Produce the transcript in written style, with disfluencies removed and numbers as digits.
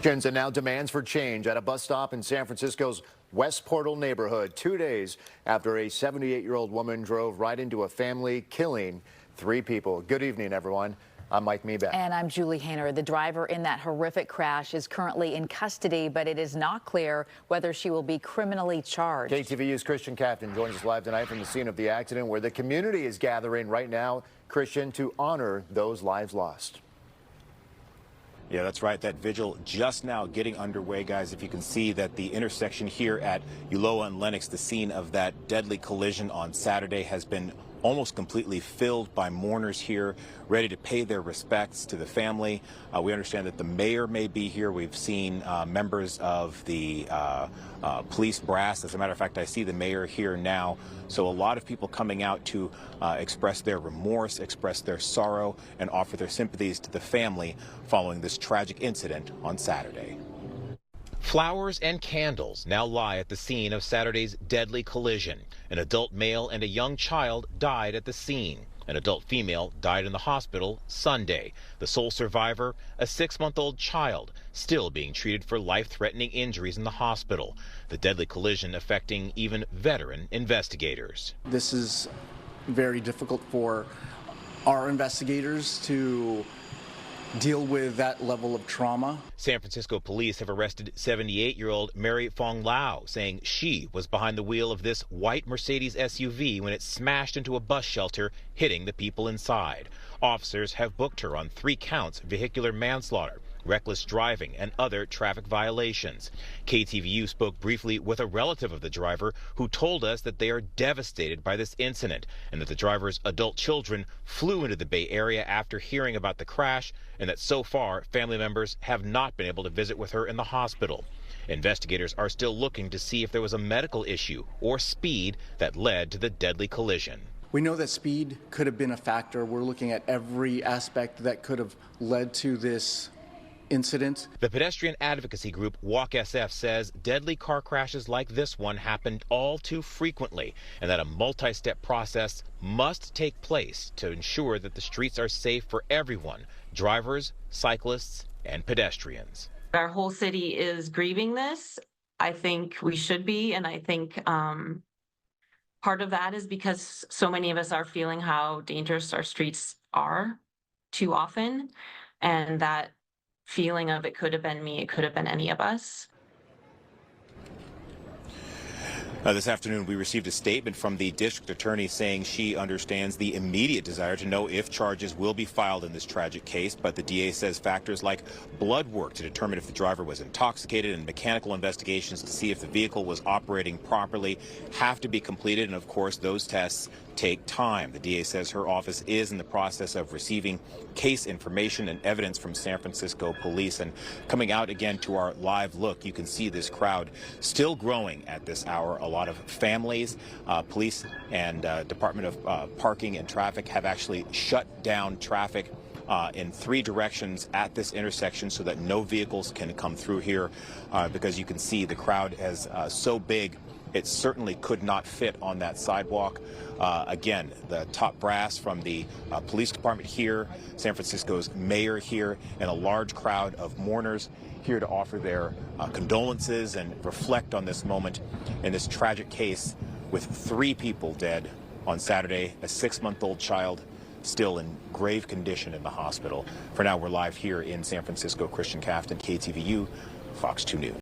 And now demands for change at a bus stop in San Francisco's West Portal neighborhood 2 days after a 78-year-old woman drove right into a family, killing 3 people. Good evening, everyone. I'm Mike Meebeck. And I'm Julie Hayner. The driver in that horrific crash is currently in custody, but it is not clear whether she will be criminally charged. KTVU's Christien Kafton joins us live tonight from the scene of the accident, where the community is gathering right now, Christien, to honor those lives lost. Yeah, that's right. That vigil just now getting underway, guys. If you can see that the intersection here at Ulloa and Lenox, the scene of that deadly collision on Saturday, has been almost completely filled by mourners here, ready to pay their respects to the family. We understand that the mayor may be here. We've seen members of the police brass. As a matter of fact, I see the mayor here now. So a lot of people coming out to express their remorse, express their sorrow, and offer their sympathies to the family following this tragic incident on Saturday. Flowers and candles now lie at the scene of Saturday's deadly collision. An adult male and a young child died at the scene. An adult female died in the hospital Sunday. The sole survivor, a 6-month-old child, still being treated for life-threatening injuries in the hospital. The deadly collision affecting even veteran investigators. This is very difficult for our investigators to deal with that level of trauma. San Francisco police have arrested 78-year-old Mary Fong Lau, saying she was behind the wheel of this white Mercedes SUV when it smashed into a bus shelter, hitting the people inside. Officers have booked her on 3 counts of vehicular manslaughter, reckless driving, and other traffic violations. KTVU spoke briefly with a relative of the driver who told us that they are devastated by this incident and that the driver's adult children flew into the Bay Area after hearing about the crash, and that so far family members have not been able to visit with her in the hospital. Investigators are still looking to see if there was a medical issue or speed that led to the deadly collision. We know that speed could have been a factor. We're looking at every aspect that could have led to this incident. The pedestrian advocacy group Walk SF says deadly car crashes like this one happened all too frequently, and that a multi-step process must take place to ensure that the streets are safe for everyone, drivers, cyclists, and pedestrians. Our whole city is grieving this. I think we should be, and I think part of that is because so many of us are feeling how dangerous our streets are too often, and that feeling of it could have been me, it could have been any of us. This afternoon, we received a statement from the district attorney saying she understands the immediate desire to know if charges will be filed in this tragic case, but the DA says factors like blood work to determine if the driver was intoxicated and mechanical investigations to see if the vehicle was operating properly have to be completed, and of course those tests take time. The DA says her office is in the process of receiving case information and evidence from San Francisco police. And coming out again to our live look, you can see this crowd still growing at this hour. A lot of families, police and Department of Parking and Traffic have actually shut down traffic in 3 directions at this intersection so that no vehicles can come through here, because you can see the crowd is so big it certainly could not fit on that sidewalk. Again, the top brass from the police department here, San Francisco's mayor here, and a large crowd of mourners here to offer their condolences and reflect on this moment in this tragic case with 3 people dead on Saturday, a 6-month-old child still in grave condition in the hospital. For now, we're live here in San Francisco. Christien Kafton, KTVU, Fox 2 News.